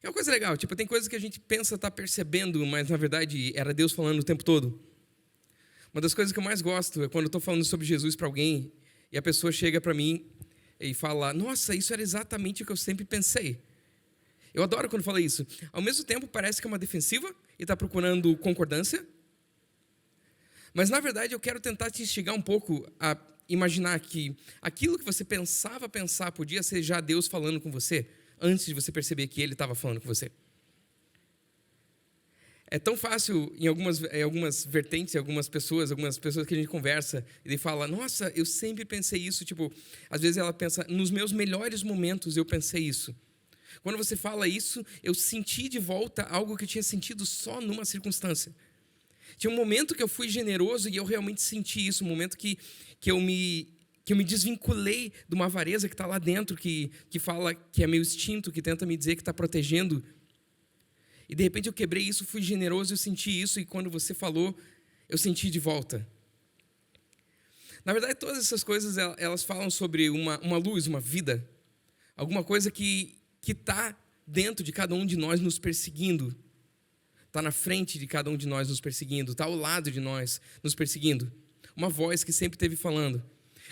É uma coisa legal, tipo, tem coisas que a gente pensa estar percebendo, mas na verdade era Deus falando o tempo todo. Uma das coisas que eu mais gosto é quando eu estou falando sobre Jesus para alguém e a pessoa chega para mim e fala: nossa, isso era exatamente o que eu sempre pensei. Eu adoro quando fala isso. Ao mesmo tempo parece que é uma defensiva e está procurando concordância, mas na verdade eu quero tentar te instigar um pouco a imaginar que aquilo que você pensava pensar podia ser já Deus falando com você, antes de você perceber que Ele estava falando com você. É tão fácil em algumas vertentes, algumas pessoas que a gente conversa, ele fala: nossa, eu sempre pensei isso. Tipo, às vezes ela pensa: nos meus melhores momentos eu pensei isso. Quando você fala isso, eu senti de volta algo que eu tinha sentido só numa circunstância. Tinha um momento que eu fui generoso e eu realmente senti isso, um momento que eu me desvinculei de uma avareza que está lá dentro, que fala que é meu instinto, que tenta me dizer que está protegendo. E de repente eu quebrei isso, fui generoso, eu senti isso, e quando você falou, eu senti de volta. Na verdade, todas essas coisas, elas falam sobre uma luz, uma vida, alguma coisa que está dentro de cada um de nós nos perseguindo, está na frente de cada um de nós nos perseguindo, está ao lado de nós nos perseguindo. Uma voz que sempre esteve falando.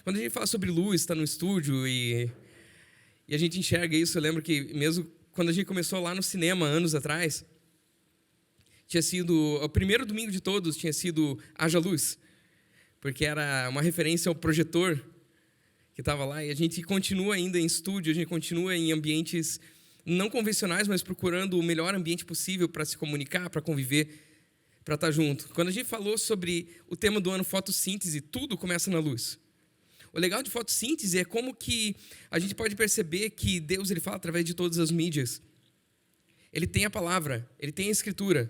Quando a gente fala sobre luz, está no estúdio e a gente enxerga isso, eu lembro que mesmo quando a gente começou lá no cinema, anos atrás, tinha sido, o primeiro domingo de todos tinha sido Haja Luz, porque era uma referência ao projetor que estava lá, e a gente continua ainda em estúdio, a gente continua em ambientes não convencionais, mas procurando o melhor ambiente possível para se comunicar, para conviver, para estar junto. Quando a gente falou sobre o tema do ano, fotossíntese, tudo começa na luz. O legal de fotossíntese é como que a gente pode perceber que Deus ele fala através de todas as mídias. Ele tem a palavra, ele tem a escritura.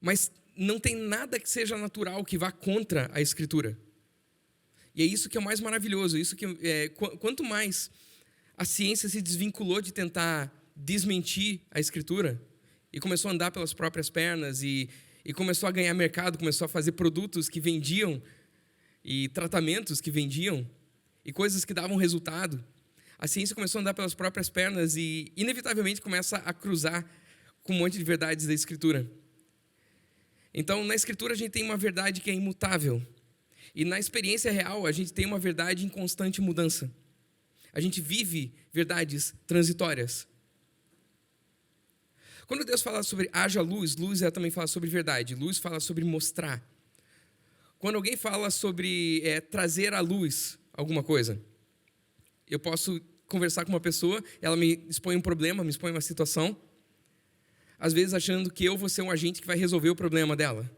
Mas não tem nada que seja natural que vá contra a escritura. E é isso que é o mais maravilhoso. Isso que quanto mais a ciência se desvinculou de tentar desmentir a escritura e começou a andar pelas próprias pernas e começou a ganhar mercado, começou a fazer produtos que vendiam e tratamentos que vendiam, e coisas que davam resultado, a ciência começou a andar pelas próprias pernas e, inevitavelmente, começa a cruzar com um monte de verdades da Escritura. Então, na Escritura, a gente tem uma verdade que é imutável. E na experiência real, a gente tem uma verdade em constante mudança. A gente vive verdades transitórias. Quando Deus fala sobre haja luz, luz é também fala sobre verdade. Luz fala sobre mostrar. Quando alguém fala sobre trazer à luz alguma coisa, eu posso conversar com uma pessoa, ela me expõe um problema, me expõe uma situação, às vezes achando que eu vou ser um agente que vai resolver o problema dela.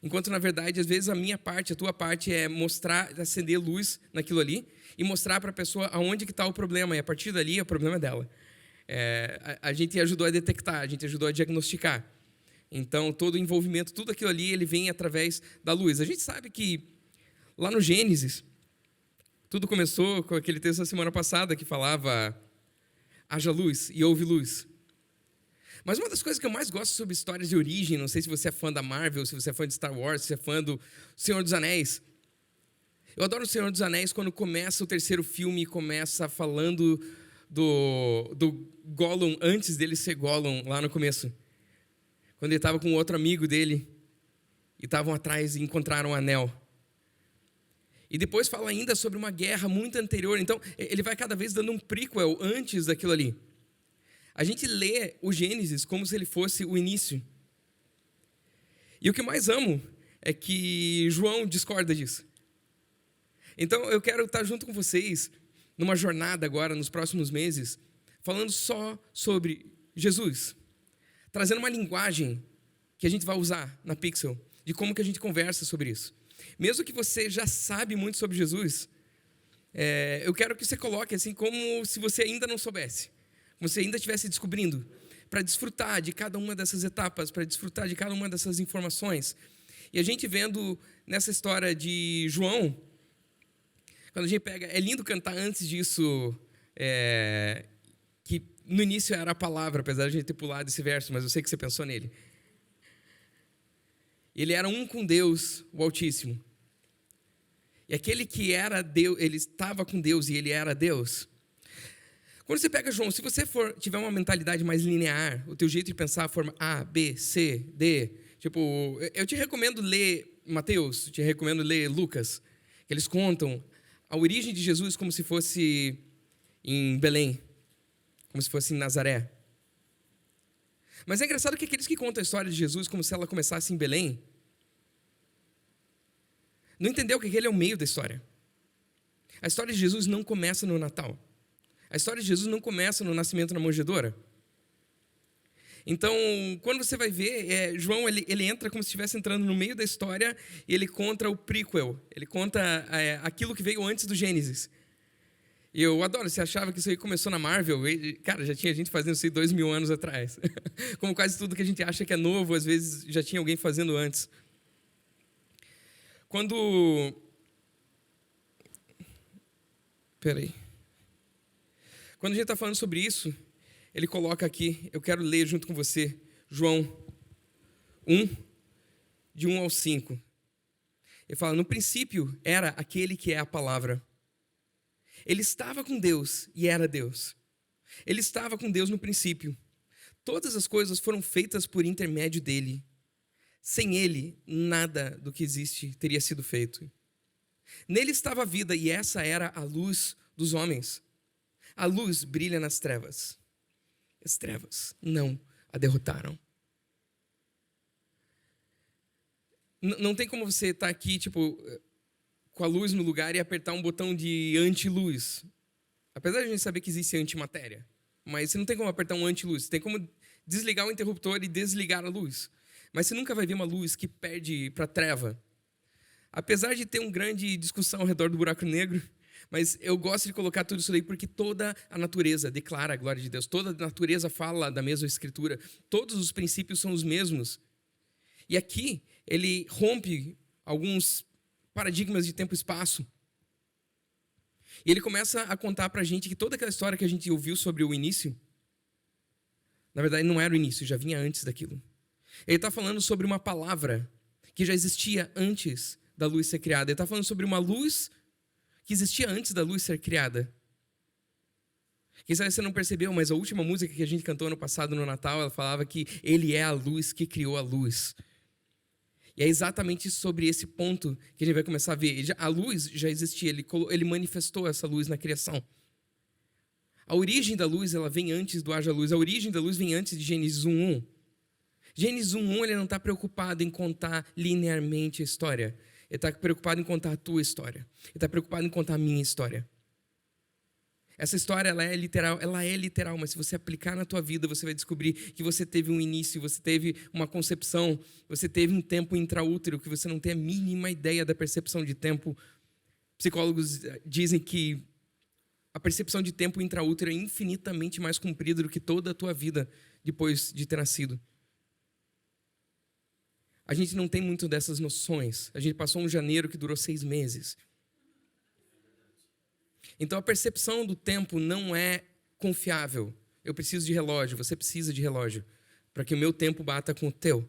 Enquanto, na verdade, às vezes a minha parte, a tua parte é mostrar, acender luz naquilo ali e mostrar para a pessoa aonde que está o problema, e a partir dali o problema é dela. A gente ajudou a detectar, a gente ajudou a diagnosticar. Então, todo o envolvimento, tudo aquilo ali, ele vem através da luz. A gente sabe que, lá no Gênesis, tudo começou com aquele texto da semana passada que falava: haja luz e houve luz. Mas uma das coisas que eu mais gosto sobre histórias de origem, não sei se você é fã da Marvel, se você é fã de Star Wars, se você é fã do Senhor dos Anéis. Eu adoro o Senhor dos Anéis quando começa o terceiro filme e começa falando do Gollum, antes dele ser Gollum, lá no começo. Quando ele estava com outro amigo dele, e estavam atrás e encontraram um anel. E depois fala ainda sobre uma guerra muito anterior. Então, ele vai cada vez dando um prequel antes daquilo ali. A gente lê o Gênesis como se ele fosse o início. E o que eu mais amo é que João discorda disso. Então, eu quero estar junto com vocês numa jornada agora, nos próximos meses, falando só sobre Jesus. Trazendo uma linguagem que a gente vai usar na Pixel, de como que a gente conversa sobre isso. Mesmo que você já sabe muito sobre Jesus, eu quero que você coloque assim como se você ainda não soubesse, como se ainda estivesse descobrindo, para desfrutar de cada uma dessas etapas, para desfrutar de cada uma dessas informações. E a gente vendo nessa história de João, quando a gente pega, é lindo cantar antes disso, que no início era a palavra, apesar de a gente ter pulado esse verso, mas eu sei que você pensou nele. Ele era um com Deus, o Altíssimo. E aquele que era Deus, ele estava com Deus e ele era Deus. Quando você pega João, se você tiver uma mentalidade mais linear, o teu jeito de pensar, a forma A, B, C, D, tipo, eu te recomendo ler Mateus, te recomendo ler Lucas, que eles contam a origem de Jesus como se fosse em Belém, como se fosse em Nazaré. Mas é engraçado que aqueles que contam a história de Jesus como se ela começasse em Belém, não entendeu que aquele é o meio da história. A história de Jesus não começa no Natal. A história de Jesus não começa no nascimento na manjedoura. Então, quando você vai ver, João ele entra como se estivesse entrando no meio da história e ele conta o prequel, ele conta aquilo que veio antes do Gênesis. E eu adoro, você achava que isso aí começou na Marvel? Cara, já tinha gente fazendo isso aí 2000 anos atrás. Como quase tudo que a gente acha que é novo, às vezes já tinha alguém fazendo antes. Quando a gente está falando sobre isso, ele coloca aqui, eu quero ler junto com você, João 1, de 1 ao 5. Ele fala, no princípio era aquele que é a palavra. Ele estava com Deus e era Deus. Ele estava com Deus no princípio. Todas as coisas foram feitas por intermédio dele. Sem ele, nada do que existe teria sido feito. Nele estava a vida e essa era a luz dos homens. A luz brilha nas trevas. As trevas não a derrotaram. Não tem como você estar aqui, tipo, com a luz no lugar e apertar um botão de anti-luz. Apesar de a gente saber que existe antimatéria. Mas você não tem como apertar um anti-luz. Você tem como desligar o interruptor e desligar a luz. Mas você nunca vai ver uma luz que perde para a treva. Apesar de ter uma grande discussão ao redor do buraco negro, mas eu gosto de colocar tudo isso aí porque toda a natureza declara a glória de Deus. Toda a natureza fala da mesma escritura. Todos os princípios são os mesmos. E aqui ele rompe alguns paradigmas de tempo e espaço. E ele começa a contar para a gente que toda aquela história que a gente ouviu sobre o início, na verdade não era o início, já vinha antes daquilo. Ele está falando sobre uma palavra que já existia antes da luz ser criada. Ele está falando sobre uma luz que existia antes da luz ser criada. Quem sabe você não percebeu, mas a última música que a gente cantou ano passado no Natal, ela falava que ele é a luz que criou a luz. E é exatamente sobre esse ponto que a gente vai começar a ver. A luz já existia, ele manifestou essa luz na criação. A origem da luz, ela vem antes do haja luz. A origem da luz vem antes de Gênesis 1:1. Gênesis 1:1, ele não está preocupado em contar linearmente a história. Ele está preocupado em contar a tua história. Ele está preocupado em contar a minha história. Essa história, ela é literal, mas se você aplicar na tua vida, você vai descobrir que você teve um início, você teve uma concepção, você teve um tempo intraútero, que você não tem a mínima ideia da percepção de tempo. Psicólogos dizem que a percepção de tempo intraútero é infinitamente mais comprida do que toda a tua vida depois de ter nascido. A gente não tem muito dessas noções. A gente passou um janeiro que durou 6 meses. Então a percepção do tempo não é confiável. Eu preciso de relógio, você precisa de relógio, para que o meu tempo bata com o teu.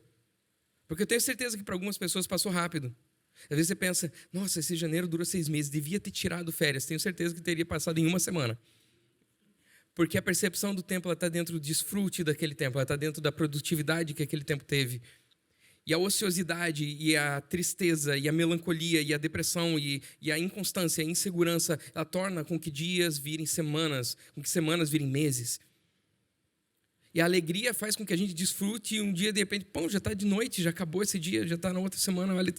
Porque eu tenho certeza que para algumas pessoas passou rápido. Às vezes você pensa, nossa, esse janeiro durou 6 meses, devia ter tirado férias. Tenho certeza que teria passado em 1 semana. Porque a percepção do tempo está dentro do desfrute daquele tempo, ela está dentro da produtividade que aquele tempo teve. E a ociosidade, e a tristeza, e a melancolia, e a depressão, e a inconstância, a insegurança, ela torna com que dias virem semanas, com que semanas virem meses. E a alegria faz com que a gente desfrute e um dia, de repente, pô, já está de noite, já acabou esse dia, já está na outra semana. Olha.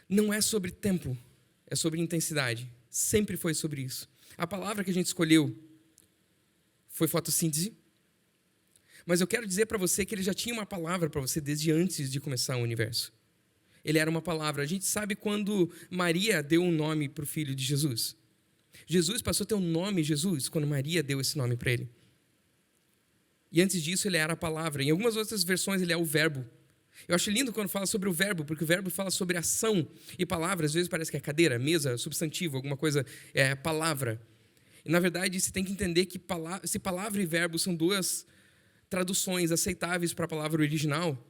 Não é sobre tempo, é sobre intensidade. Sempre foi sobre isso. A palavra que a gente escolheu foi fotossíntese. Mas eu quero dizer para você que ele já tinha uma palavra para você desde antes de começar o universo. Ele era uma palavra. A gente sabe quando Maria deu um nome para o filho de Jesus. Jesus passou a ter um nome, Jesus, quando Maria deu esse nome para ele. E antes disso ele era a palavra. Em algumas outras versões ele é o verbo. Eu acho lindo quando fala sobre o verbo, porque o verbo fala sobre ação. E palavra, às vezes parece que é cadeira, mesa, substantivo, alguma coisa, é palavra. E na verdade você tem que entender que se palavra e verbo são duas traduções aceitáveis para a palavra original.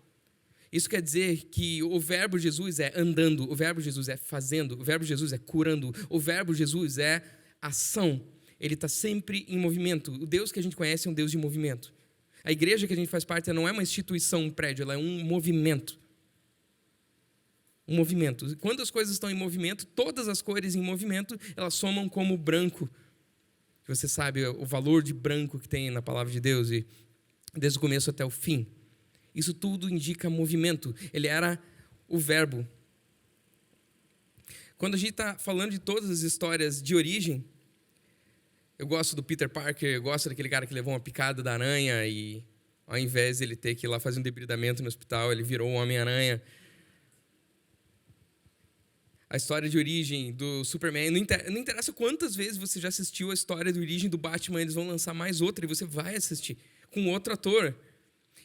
Isso quer dizer que o verbo Jesus é andando, o verbo Jesus é fazendo, o verbo Jesus é curando, o verbo Jesus é ação. ele está sempre em movimento. O Deus que a gente conhece é um Deus de movimento. A igreja que a gente faz parte não é uma instituição, um prédio, ela é um movimento. Um movimento. Quando as coisas estão em movimento, todas as cores em movimento, elas somam como branco. Você sabe o valor de branco que tem na palavra de Deus, e desde o começo até o fim. Isso tudo indica movimento. Ele era o verbo. Quando a gente está falando de todas as histórias de origem, eu gosto do Peter Parker, eu gosto daquele cara que levou uma picada da aranha e, ao invés de ele ter que ir lá fazer um debridamento no hospital, ele virou um Homem-Aranha. A história de origem do Superman, não interessa quantas vezes você já assistiu a história de origem do Batman, eles vão lançar mais outra e você vai assistir com outro ator.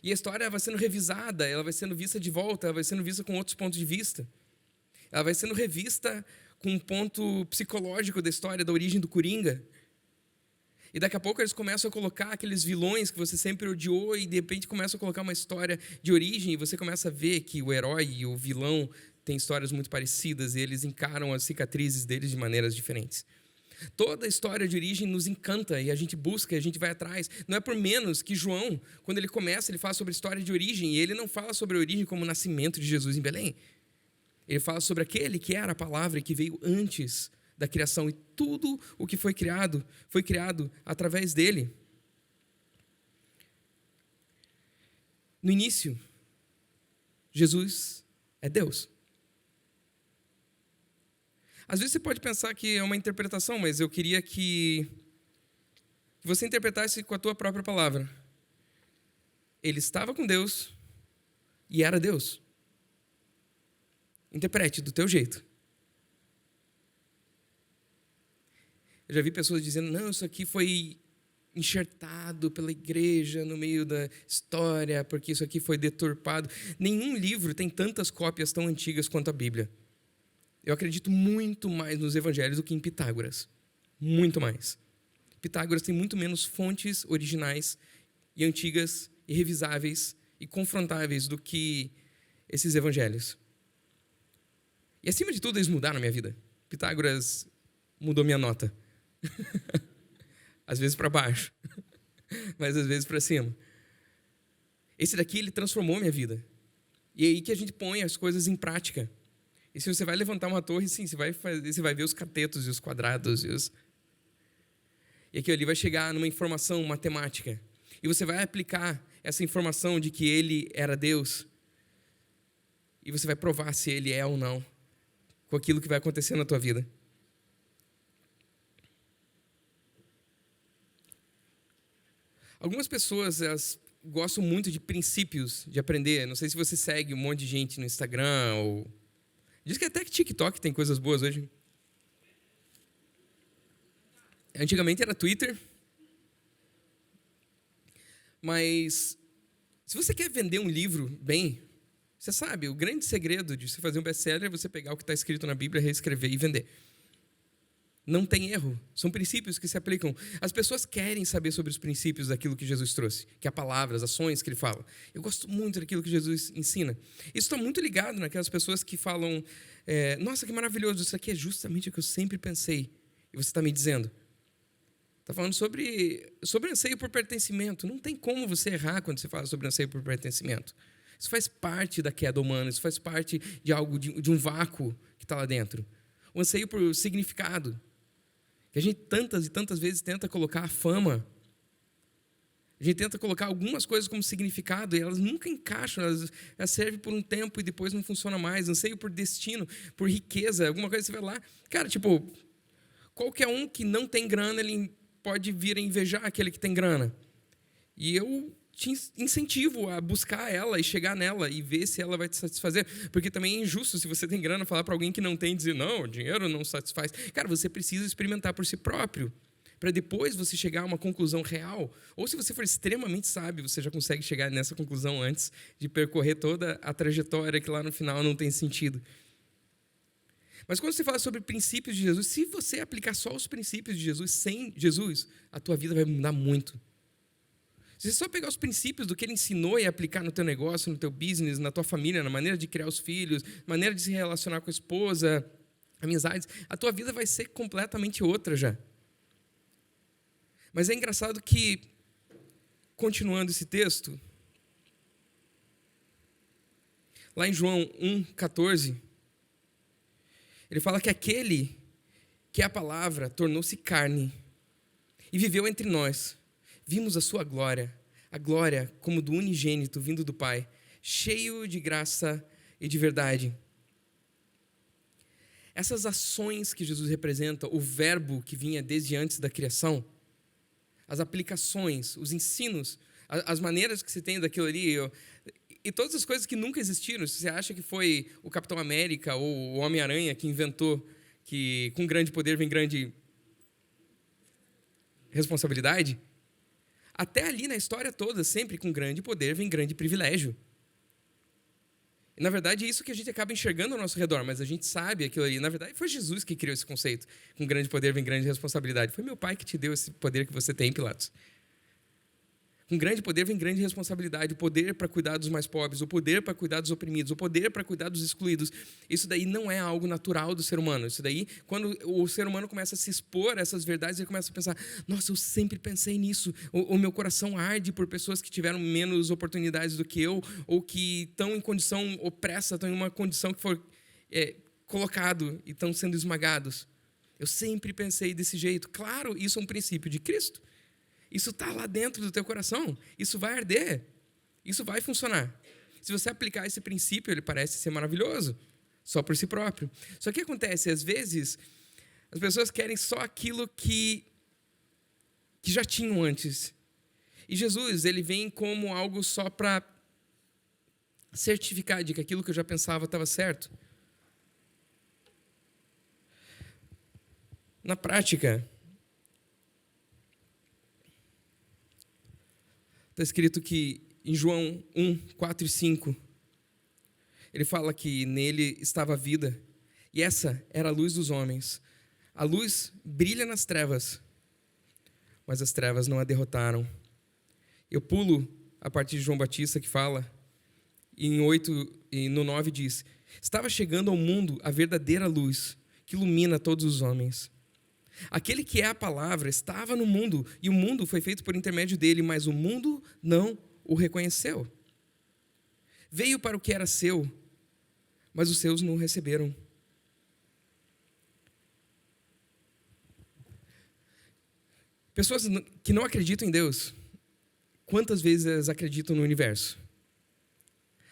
E a história vai sendo revisada, ela vai sendo vista de volta, ela vai sendo vista com outros pontos de vista. Ela vai sendo revista com um ponto psicológico da história da origem do Coringa. E daqui a pouco eles começam a colocar aqueles vilões que você sempre odiou e de repente começam a colocar uma história de origem e você começa a ver que o herói e o vilão têm histórias muito parecidas e eles encaram as cicatrizes deles de maneiras diferentes. Toda a história de origem nos encanta e a gente busca, a gente vai atrás. Não é por menos que João, quando ele começa, ele fala sobre a história de origem e ele não fala sobre a origem como o nascimento de Jesus em Belém. Ele fala sobre aquele que era a palavra e que veio antes da criação, e tudo o que foi criado através dele. No início, Jesus é Deus. Às vezes você pode pensar que é uma interpretação, mas eu queria que você interpretasse com a tua própria palavra. Ele estava com Deus e era Deus. Interprete do teu jeito. Eu já vi pessoas dizendo, não, isso aqui foi enxertado pela igreja no meio da história, porque isso aqui foi deturpado. Nenhum livro tem tantas cópias tão antigas quanto a Bíblia. Eu acredito muito mais nos evangelhos do que em Pitágoras. Muito mais. Pitágoras tem muito menos fontes originais e antigas e revisáveis e confrontáveis do que esses evangelhos. E acima de tudo, eles mudaram a minha vida. Pitágoras mudou minha nota. Às vezes para baixo, mas às vezes para cima. Esse daqui, ele transformou minha vida. E é aí que a gente põe as coisas em prática. E se você vai levantar uma torre, sim, você vai ver os catetos e os quadrados. E aquilo ali vai chegar numa informação matemática. E você vai aplicar essa informação de que ele era Deus. E você vai provar se ele é ou não, com aquilo que vai acontecer na tua vida. Algumas pessoas, elas gostam muito de princípios, de aprender. Não sei se você segue um monte de gente no Instagram, ou... Diz que até que TikTok tem coisas boas hoje. Antigamente era Twitter. Mas, se você quer vender um livro bem, você sabe, o grande segredo de você fazer um best-seller é você pegar o que está escrito na Bíblia, reescrever e vender. Não tem erro, são princípios que se aplicam. As pessoas querem saber sobre os princípios daquilo que Jesus trouxe, que é a palavra, as ações que ele fala. Eu gosto muito daquilo que Jesus ensina. Isso está muito ligado naquelas pessoas que falam, nossa, que maravilhoso, isso aqui é justamente o que eu sempre pensei. E você está me dizendo. Está falando sobre anseio por pertencimento. Não tem como você errar quando você fala sobre anseio por pertencimento. Isso faz parte da queda humana, isso faz parte de algo, de um vácuo que está lá dentro. O anseio por significado. Que a gente tantas e tantas vezes tenta colocar a fama. A gente tenta colocar algumas coisas como significado e elas nunca encaixam, elas servem por um tempo e depois não funciona mais. Anseio por destino, por riqueza, alguma coisa você vai lá. Cara, tipo, qualquer um que não tem grana, ele pode vir a invejar aquele que tem grana. E eu te incentivo a buscar ela e chegar nela e ver se ela vai te satisfazer. Porque também é injusto se você tem grana falar para alguém que não tem e dizer, não, o dinheiro não satisfaz. Cara, você precisa experimentar por si próprio para depois você chegar a uma conclusão real. Ou se você for extremamente sábio, você já consegue chegar nessa conclusão antes de percorrer toda a trajetória que lá no final não tem sentido. Mas quando você fala sobre princípios de Jesus, se você aplicar só os princípios de Jesus sem Jesus, a tua vida vai mudar muito. Se você só pegar os princípios do que ele ensinou e aplicar no teu negócio, no teu business, na tua família, na maneira de criar os filhos, maneira de se relacionar com a esposa, amizades, a tua vida vai ser completamente outra já. Mas é engraçado que, continuando esse texto, lá em João 1,14, ele fala que aquele que é a palavra tornou-se carne e viveu entre nós. Vimos a sua glória, a glória como do unigênito vindo do Pai, cheio de graça e de verdade. Essas ações que Jesus representa, o verbo que vinha desde antes da criação, as aplicações, os ensinos, as maneiras que se tem daquilo ali, e todas as coisas que nunca existiram. Se você acha que foi o Capitão América ou o Homem-Aranha que inventou que com grande poder vem grande responsabilidade, até ali na história toda, sempre com grande poder vem grande privilégio. E, na verdade, é isso que a gente acaba enxergando ao nosso redor, mas a gente sabe aquilo ali. Na verdade, foi Jesus que criou esse conceito. Com grande poder vem grande responsabilidade. Foi meu pai que te deu esse poder que você tem, Pilatos. Com grande poder vem grande responsabilidade. O poder para cuidar dos mais pobres, o poder para cuidar dos oprimidos, o poder para cuidar dos excluídos. Isso daí não é algo natural do ser humano. Isso daí, quando o ser humano começa a se expor a essas verdades, ele começa a pensar, nossa, eu sempre pensei nisso. O meu coração arde por pessoas que tiveram menos oportunidades do que eu, ou que estão em condição opressa, estão em uma condição que foi colocado e estão sendo esmagados. Eu sempre pensei desse jeito. Claro, isso é um princípio de Cristo. Isso está lá dentro do teu coração. Isso vai arder. Isso vai funcionar. Se você aplicar esse princípio, ele parece ser maravilhoso, só por si próprio. Só que acontece, às vezes, as pessoas querem só aquilo que já tinham antes. E Jesus, ele vem como algo só para certificar de que aquilo que eu já pensava estava certo. Na prática, está escrito que em João 1, 4 e 5, ele fala que nele estava a vida, e essa era a luz dos homens. A luz brilha nas trevas, mas as trevas não a derrotaram. Eu pulo a partir de João Batista, que fala, e em 8 e no 9 diz, estava chegando ao mundo a verdadeira luz, que ilumina todos os homens. Aquele que é a palavra estava no mundo, e o mundo foi feito por intermédio dele, mas o mundo não o reconheceu. Veio para o que era seu, mas os seus não o receberam. Pessoas que não acreditam em Deus, quantas vezes elas acreditam no universo?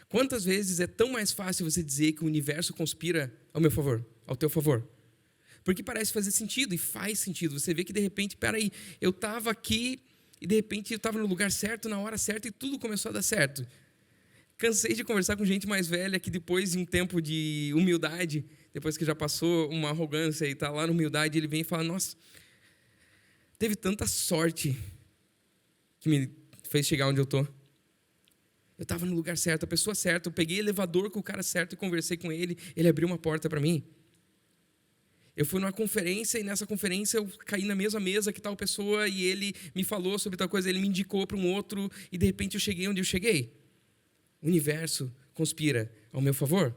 Quantas vezes é tão mais fácil você dizer que o universo conspira ao meu favor, ao teu favor? Porque parece fazer sentido, e faz sentido. Você vê que, de repente, peraí, eu estava aqui, e de repente eu estava no lugar certo, na hora certa, e tudo começou a dar certo. Cansei de conversar com gente mais velha que depois, em um tempo de humildade, depois que já passou uma arrogância e está lá na humildade, ele vem e fala, nossa, teve tanta sorte que me fez chegar onde eu estou. Eu estava no lugar certo, a pessoa certa, eu peguei elevador com o cara certo e conversei com ele, ele abriu uma porta para mim. Eu fui numa conferência e nessa conferência eu caí na mesma mesa que tal pessoa e ele me falou sobre tal coisa, ele me indicou para um outro e de repente eu cheguei onde eu cheguei. O universo conspira ao meu favor.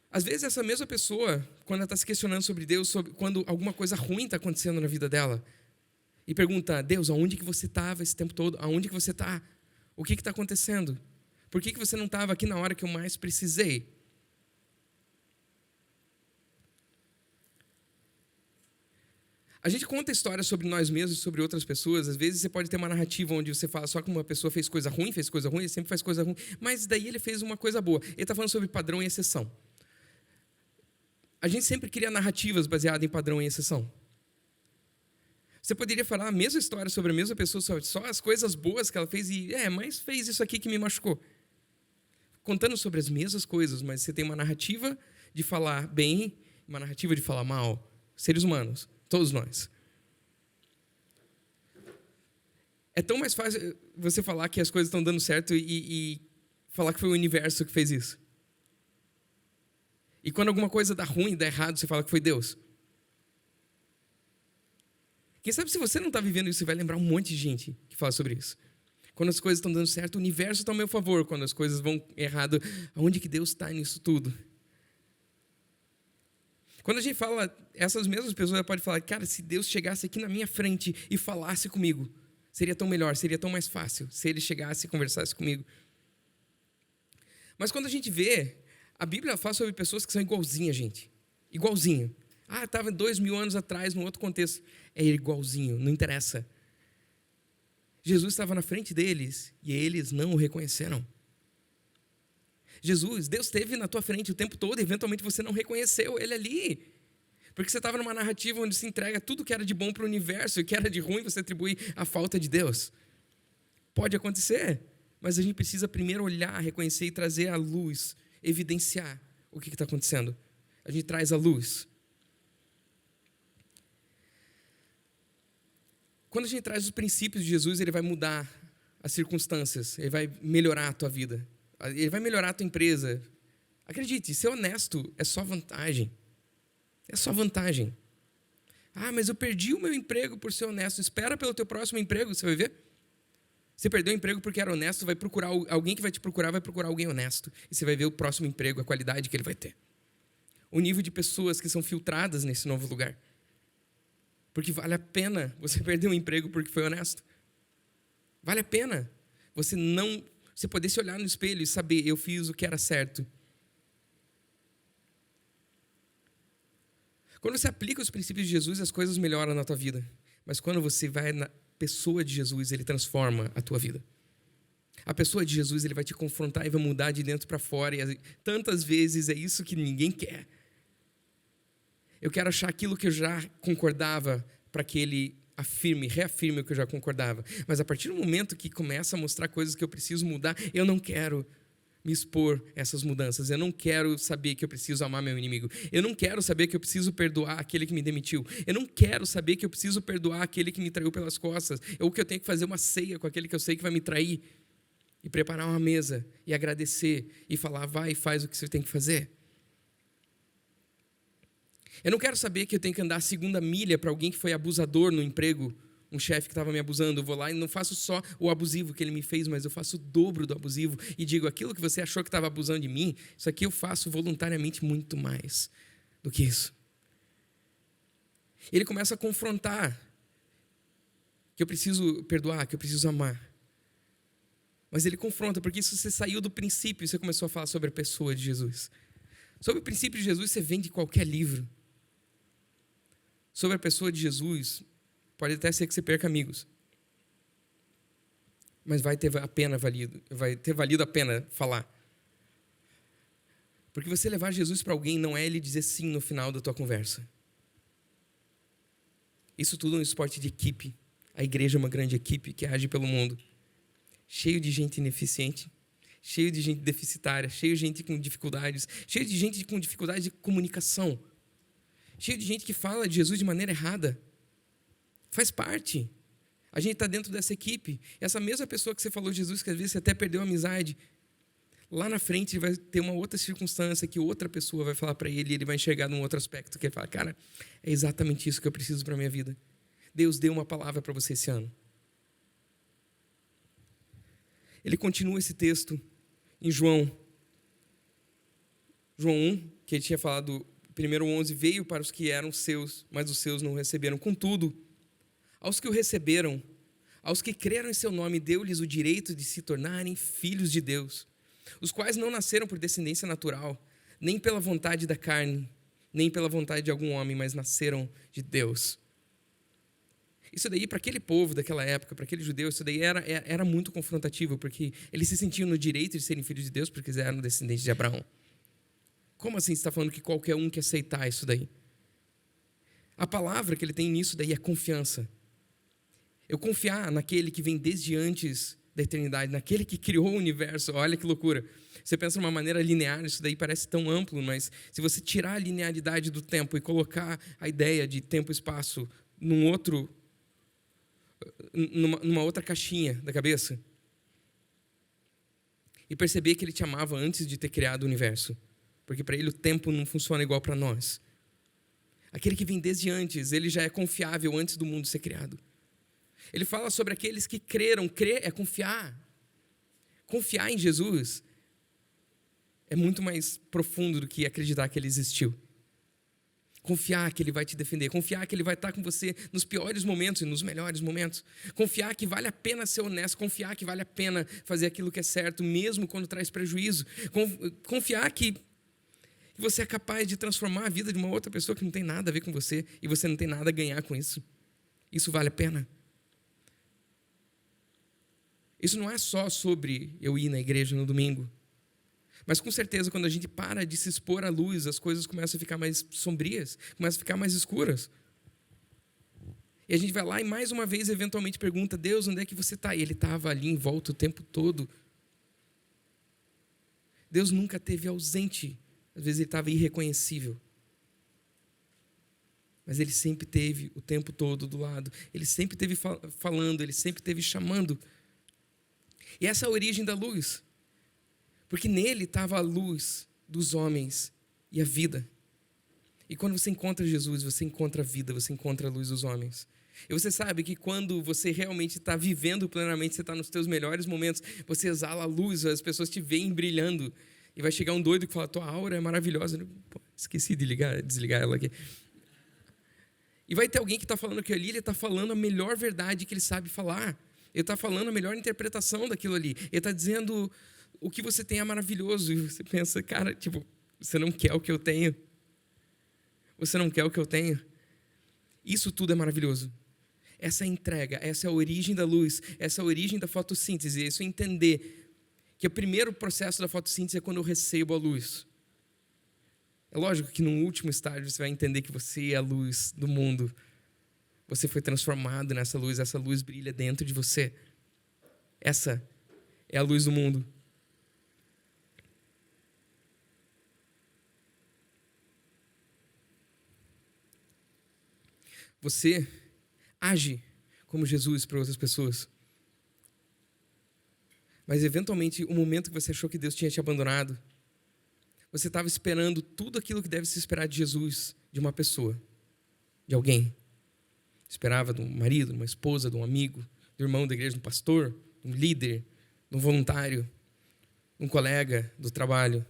Às vezes essa mesma pessoa, quando ela está se questionando sobre Deus, quando alguma coisa ruim está acontecendo na vida dela, e pergunta, Deus, aonde que você estava esse tempo todo? Aonde que você está? O que está acontecendo? Por que você não estava aqui na hora que eu mais precisei? A gente conta histórias sobre nós mesmos e sobre outras pessoas. Às vezes você pode ter uma narrativa onde você fala só que uma pessoa fez coisa ruim, ele sempre faz coisa ruim, mas daí ele fez uma coisa boa. Ele está falando sobre padrão e exceção. A gente sempre cria narrativas baseadas em padrão e exceção. Você poderia falar a mesma história sobre a mesma pessoa, só as coisas boas que ela fez mas fez isso aqui que me machucou. Contando sobre as mesmas coisas, mas você tem uma narrativa de falar bem, uma narrativa de falar mal. Seres humanos. Todos nós. É tão mais fácil você falar que as coisas estão dando certo e falar que foi o universo que fez isso. E quando alguma coisa dá ruim, dá errado, você fala que foi Deus. Quem sabe se você não está vivendo isso, você vai lembrar um monte de gente que fala sobre isso. Quando as coisas estão dando certo, o universo está ao meu favor. Quando as coisas vão errado, aonde que Deus está nisso tudo? Quando a gente fala, essas mesmas pessoas podem falar, cara, se Deus chegasse aqui na minha frente e falasse comigo, seria tão melhor, seria tão mais fácil, se Ele chegasse e conversasse comigo. Mas quando a gente vê, a Bíblia fala sobre pessoas que são igualzinhas, gente. Igualzinho. Estava 2000 anos atrás, num outro contexto. É igualzinho, não interessa. Jesus estava na frente deles e eles não o reconheceram. Jesus, Deus esteve na tua frente o tempo todo e eventualmente você não reconheceu Ele ali. Porque você estava numa narrativa onde se entrega tudo que era de bom para o universo e o que era de ruim você atribui à falta de Deus. Pode acontecer, mas a gente precisa primeiro olhar, reconhecer e trazer à luz, evidenciar o que está acontecendo. A gente traz à luz. Quando a gente traz os princípios de Jesus, Ele vai mudar as circunstâncias, Ele vai melhorar a tua vida, Ele vai melhorar a tua empresa. Acredite, ser honesto é só vantagem. É só vantagem. Mas eu perdi o meu emprego por ser honesto. Espera pelo teu próximo emprego, você vai ver. Você perdeu o emprego porque era honesto, vai procurar alguém que vai te procurar, vai procurar alguém honesto. E você vai ver o próximo emprego, a qualidade que ele vai ter. O nível de pessoas que são filtradas nesse novo lugar. Porque vale a pena você perder um emprego porque foi honesto. Vale a pena você poder se olhar no espelho e saber, eu fiz o que era certo. Quando você aplica os princípios de Jesus, as coisas melhoram na tua vida. Mas quando você vai na pessoa de Jesus, Ele transforma a tua vida. A pessoa de Jesus, Ele vai te confrontar e vai mudar de dentro para fora. E tantas vezes é isso que ninguém quer. Eu quero achar aquilo que eu já concordava para que Ele reafirme o que eu já concordava. Mas a partir do momento que começa a mostrar coisas que eu preciso mudar, eu não quero me expor a essas mudanças. Eu não quero saber que eu preciso amar meu inimigo. Eu não quero saber que eu preciso perdoar aquele que me demitiu. Eu não quero saber que eu preciso perdoar aquele que me traiu pelas costas. Ou que eu tenho que fazer uma ceia com aquele que eu sei que vai me trair. E preparar uma mesa. E agradecer. E falar, vai e faz o que você tem que fazer. Eu não quero saber que eu tenho que andar a segunda milha para alguém que foi abusador no emprego. Um chefe que estava me abusando, eu vou lá e não faço só o abusivo que ele me fez, mas eu faço o dobro do abusivo e digo, aquilo que você achou que estava abusando de mim, isso aqui eu faço voluntariamente muito mais do que isso. Ele começa a confrontar que eu preciso perdoar, que eu preciso amar. Mas ele confronta, porque isso você saiu do princípio e você começou a falar sobre a pessoa de Jesus. Sobre o princípio de Jesus, você vende qualquer livro. Sobre a pessoa de Jesus, pode até ser que você perca amigos. Mas vai ter valido a pena falar. Porque você levar Jesus para alguém não é ele dizer sim no final da tua conversa. Isso tudo é um esporte de equipe. A igreja é uma grande equipe que age pelo mundo. Cheio de gente ineficiente, cheio de gente deficitária, cheio de gente com dificuldades, cheio de gente com dificuldade de comunicação, cheio de gente que fala de Jesus de maneira errada. Faz parte. A gente está dentro dessa equipe. Essa mesma pessoa que você falou de Jesus, que às vezes você até perdeu a amizade, lá na frente ele vai ter uma outra circunstância que outra pessoa vai falar para ele e ele vai enxergar num outro aspecto, que ele fala, cara, é exatamente isso que eu preciso para a minha vida. Deus deu uma palavra para você esse ano. Ele continua esse texto em João 1, que ele tinha falado, primeiro 11, veio para os que eram seus, mas os seus não o receberam. Contudo, aos que o receberam, aos que creram em seu nome, deu-lhes o direito de se tornarem filhos de Deus, os quais não nasceram por descendência natural, nem pela vontade da carne, nem pela vontade de algum homem, mas nasceram de Deus. Isso daí, para aquele povo daquela época, para aquele judeu, isso daí era muito confrontativo, porque eles se sentiam no direito de serem filhos de Deus, porque eles eram descendentes de Abraão. Como assim você está falando que qualquer um quer aceitar isso daí? A palavra que ele tem nisso daí é confiança. Eu confiar naquele que vem desde antes da eternidade, naquele que criou o universo. Olha que loucura. Você pensa de uma maneira linear, isso daí parece tão amplo, mas se você tirar a linearidade do tempo e colocar a ideia de tempo e espaço numa outra caixinha da cabeça, e perceber que ele te amava antes de ter criado o universo, porque para ele o tempo não funciona igual para nós. Aquele que vem desde antes, ele já é confiável antes do mundo ser criado. Ele fala sobre aqueles que creram. Crer é confiar. Confiar em Jesus é muito mais profundo do que acreditar que ele existiu. Confiar que Ele vai te defender. Confiar que Ele vai estar com você nos piores momentos e nos melhores momentos. Confiar que vale a pena ser honesto. Confiar que vale a pena fazer aquilo que é certo, mesmo quando traz prejuízo. Confiar que você é capaz de transformar a vida de uma outra pessoa que não tem nada a ver com você e você não tem nada a ganhar com isso. Isso vale a pena. Isso não é só sobre eu ir na igreja no domingo. Mas com certeza, quando a gente para de se expor à luz, as coisas começam a ficar mais sombrias, começam a ficar mais escuras. E a gente vai lá e mais uma vez, eventualmente, pergunta: Deus, onde é que você está? E Ele estava ali em volta o tempo todo. Deus nunca esteve ausente. Às vezes Ele estava irreconhecível. Mas Ele sempre esteve o tempo todo do lado. Ele sempre esteve falando, Ele sempre esteve chamando. E essa é a origem da luz. Porque nele estava a luz dos homens e a vida. E quando você encontra Jesus, você encontra a vida, você encontra a luz dos homens. E você sabe que quando você realmente está vivendo plenamente, você está nos teus melhores momentos, você exala a luz, as pessoas te veem brilhando. E vai chegar um doido que fala: tua aura é maravilhosa. Pô, esqueci de desligar ela aqui. E vai ter alguém que está falando que ali, ele está falando a melhor verdade que ele sabe falar. Ele está falando a melhor interpretação daquilo ali. Ele está dizendo: o que você tem é maravilhoso. E você pensa: cara, você não quer o que eu tenho. Você não quer o que eu tenho. Isso tudo é maravilhoso. Essa é a entrega, essa é a origem da luz, essa é a origem da fotossíntese. Isso é entender que o primeiro processo da fotossíntese é quando eu recebo a luz. É lógico que no último estágio você vai entender que você é a luz do mundo. Você foi transformado nessa luz, essa luz brilha dentro de você. Essa é a luz do mundo. Você age como Jesus para outras pessoas. Mas, eventualmente, o momento que você achou que Deus tinha te abandonado, você estava esperando tudo aquilo que deve se esperar de Jesus, de uma pessoa, de alguém. Esperava de um marido, de uma esposa, de um amigo, do irmão da igreja, de um pastor, de um líder, de um voluntário, de um colega do trabalho.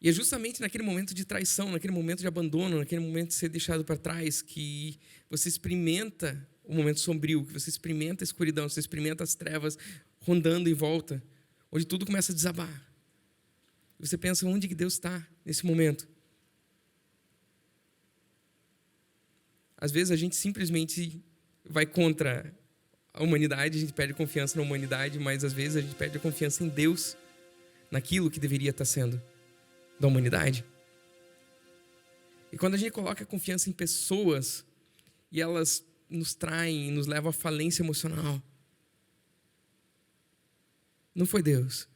E é justamente naquele momento de traição, naquele momento de abandono, naquele momento de ser deixado para trás, que você experimenta o momento sombrio, que você experimenta a escuridão, você experimenta as trevas rondando em volta, onde tudo começa a desabar. E você pensa: onde que Deus está nesse momento? Às vezes a gente simplesmente vai contra a humanidade, a gente perde confiança na humanidade, mas às vezes a gente perde a confiança em Deus, naquilo que deveria estar sendo da humanidade. E quando a gente coloca a confiança em pessoas e elas nos traem, nos levam à falência emocional, não foi Deus.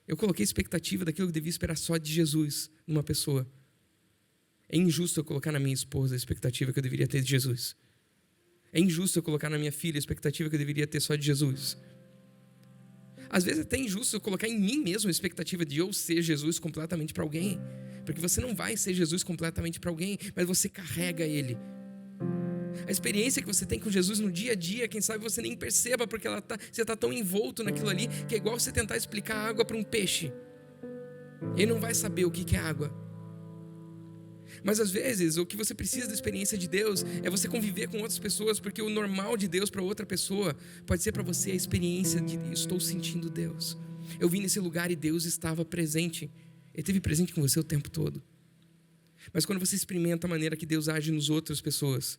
Eu coloquei expectativa daquilo que devia esperar só de Jesus numa pessoa. É injusto eu colocar na minha esposa a expectativa que eu deveria ter de Jesus. É injusto eu colocar na minha filha a expectativa que eu deveria ter só de Jesus. Às vezes é até injusto eu colocar em mim mesmo a expectativa de eu ser Jesus completamente para alguém. Porque você não vai ser Jesus completamente para alguém, mas você carrega Ele. A experiência que você tem com Jesus no dia a dia, quem sabe você nem perceba, porque você está tão envolto naquilo ali, que é igual você tentar explicar água para um peixe. Ele não vai saber o que é água. Mas às vezes o que você precisa da experiência de Deus é você conviver com outras pessoas, porque o normal de Deus para outra pessoa pode ser para você a experiência de: estou sentindo Deus. Eu vim nesse lugar e Deus estava presente. Ele esteve presente com você o tempo todo. Mas quando você experimenta a maneira que Deus age nas outras pessoas,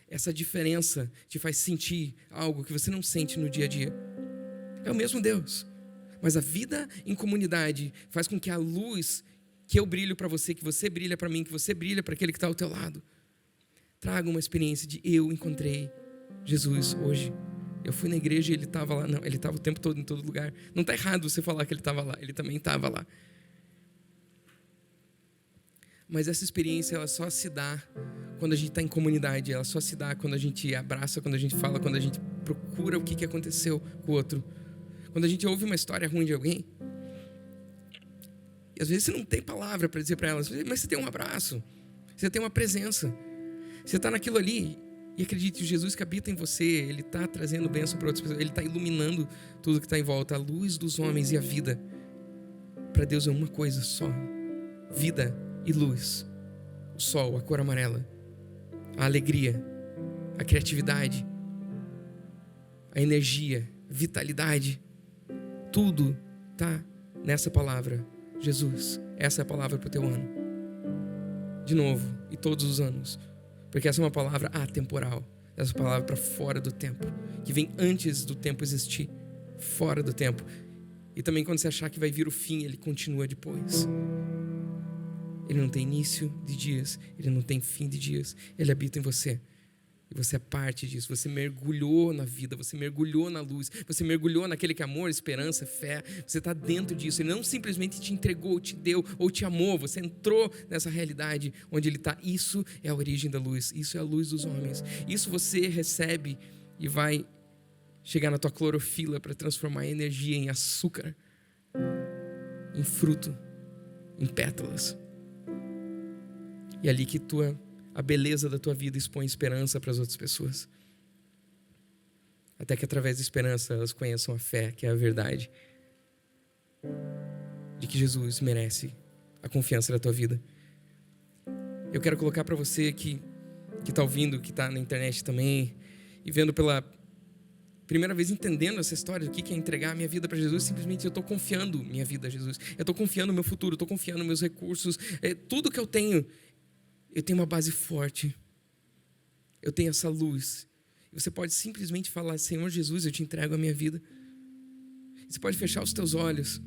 essa diferença te faz sentir algo que você não sente no dia a dia. É o mesmo Deus. Mas a vida em comunidade faz com que a luz que eu brilho para você, que você brilha para mim, que você brilha para aquele que está ao teu lado, traga uma experiência de: eu encontrei Jesus hoje. Eu fui na igreja e Ele estava lá. Não, Ele estava o tempo todo em todo lugar. Não está errado você falar que Ele estava lá. Ele também estava lá. Mas essa experiência, ela só se dá quando a gente está em comunidade. Ela só se dá quando a gente abraça, quando a gente fala, quando a gente procura o que aconteceu com o outro. Quando a gente ouve uma história ruim de alguém, e às vezes você não tem palavra para dizer para elas, mas você tem um abraço, você tem uma presença, você está naquilo ali. E acredite, Jesus que habita em você, Ele está trazendo bênção para outras pessoas, Ele está iluminando tudo que está em volta. A luz dos homens e a vida, para Deus é uma coisa só. vida e luz, o sol, a cor amarela, a alegria, a criatividade, a energia, vitalidade, tudo está nessa palavra, Jesus. Essa é a palavra para o teu ano, de novo, e todos os anos, porque essa é uma palavra atemporal, essa palavra para fora do tempo, que vem antes do tempo existir, fora do tempo. E também quando você achar que vai vir o fim, ele continua depois. Ele não tem início de dias, ele não tem fim de dias, ele habita em você. E você é parte disso, você mergulhou na vida, você mergulhou na luz, você mergulhou naquele que é amor, esperança, fé, você está dentro disso. Ele não simplesmente te entregou, te deu ou te amou, você entrou nessa realidade onde ele está. Isso é a origem da luz, isso é a luz dos homens. Isso você recebe e vai chegar na tua clorofila para transformar a energia em açúcar, em fruto, em pétalas. E é ali que a beleza da tua vida expõe esperança para as outras pessoas. Até que através da esperança elas conheçam a fé, que é a verdade, de que Jesus merece a confiança da tua vida. Eu quero colocar para você que está ouvindo, que está na internet também, e vendo pela primeira vez, entendendo essa história do que é entregar a minha vida para Jesus. Simplesmente eu estou confiando minha vida a Jesus, eu estou confiando no meu futuro, eu estou confiando nos meus recursos, tudo que eu tenho uma base forte, eu tenho essa luz. E você pode simplesmente falar: Senhor Jesus, eu te entrego a minha vida. Você pode fechar os teus olhos.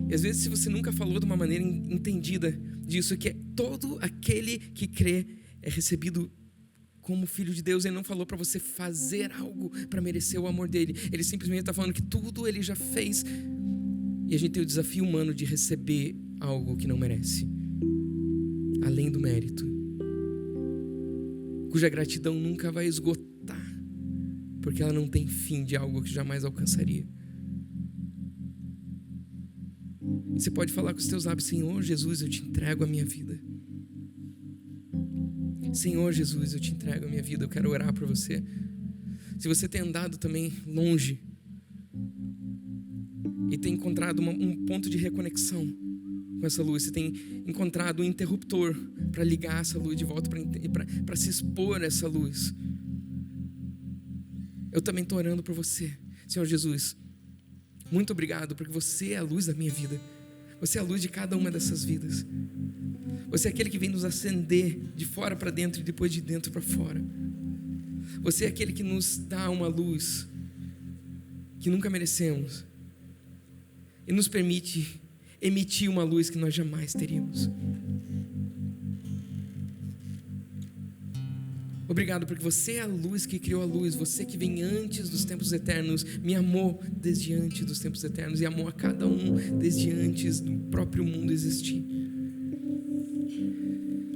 E às vezes, se você nunca falou de uma maneira entendida disso, que é todo aquele que crê é recebido como filho de Deus. Ele não falou para você fazer algo para merecer o amor dele. Ele simplesmente está falando que tudo ele já fez. E a gente tem o desafio humano de receber algo que não merece, além do mérito, cuja gratidão nunca vai esgotar, porque ela não tem fim, de algo que jamais alcançaria. E você pode falar com os teus lábios: Senhor Jesus, eu te entrego a minha vida. Senhor Jesus, eu te entrego a minha vida. Eu quero orar por você. Se você tem andado também longe e tem encontrado um ponto de reconexão com essa luz, você tem encontrado um interruptor para ligar essa luz de volta, para se expor a essa luz, eu também estou orando por você. Senhor Jesus, muito obrigado, porque você é a luz da minha vida, você é a luz de cada uma dessas vidas, você é aquele que vem nos acender de fora para dentro e depois de dentro para fora. Você é aquele que nos dá uma luz que nunca merecemos e nos permite emitir uma luz que nós jamais teríamos. Obrigado, porque você é a luz que criou a luz, você que vem antes dos tempos eternos, me amou desde antes dos tempos eternos e amou a cada um desde antes do próprio mundo existir.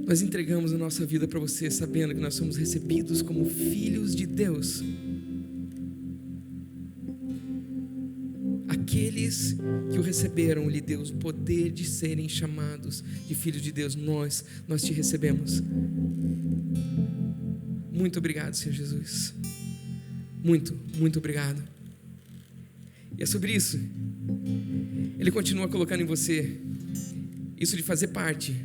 Nós entregamos a nossa vida para você, sabendo que nós somos recebidos como filhos de Deus. Aqueles que o receberam, lhe deu o poder de serem chamados de filhos de Deus. Nós te recebemos. Muito obrigado, Senhor Jesus. Muito, muito obrigado. E é sobre isso. Ele continua colocando em você isso de fazer parte.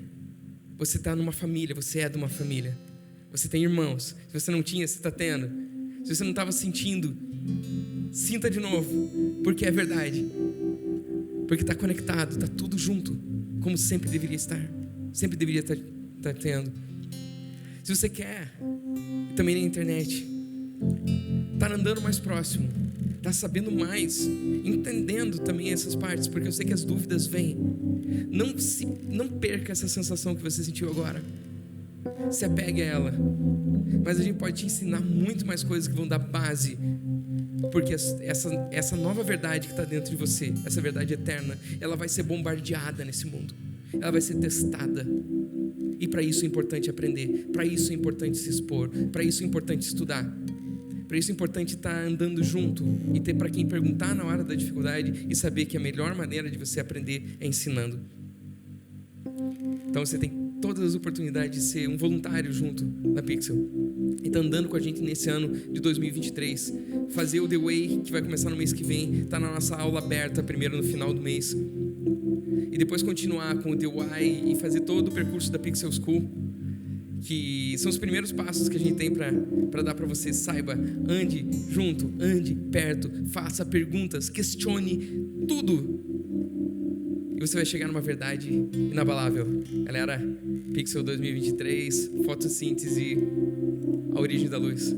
Você está numa família, você é de uma família. Você tem irmãos. Se você não tinha, você está tendo. Se você não estava sentindo, sinta de novo, porque é verdade. Porque está conectado, está tudo junto, como sempre deveria estar. Sempre deveria estar tendo. Se você quer, também na internet, está andando mais próximo, está sabendo mais, entendendo também essas partes, porque eu sei que as dúvidas vêm. Não perca essa sensação que você sentiu agora. Se apegue a ela. Mas a gente pode te ensinar muito mais coisas que vão dar base, porque essa nova verdade que está dentro de você, essa verdade eterna, ela vai ser bombardeada nesse mundo. Ela vai ser testada. E para isso é importante aprender, para isso é importante se expor, para isso é importante estudar, para isso é importante estar andando junto e ter para quem perguntar na hora da dificuldade e saber que a melhor maneira de você aprender é ensinando. Então você tem todas as oportunidades de ser um voluntário junto na Pixel e tá andando com a gente nesse ano de 2023, fazer o The Way, que vai começar no mês que vem, tá na nossa aula aberta primeiro no final do mês. e depois continuar com o The Why e fazer todo o percurso da Pixel School, que são os primeiros passos que a gente tem para dar para você. Saiba, ande junto, ande perto, faça perguntas, questione tudo, e você vai chegar numa verdade inabalável. Galera, Pixel 2023, fotossíntese, a origem da luz.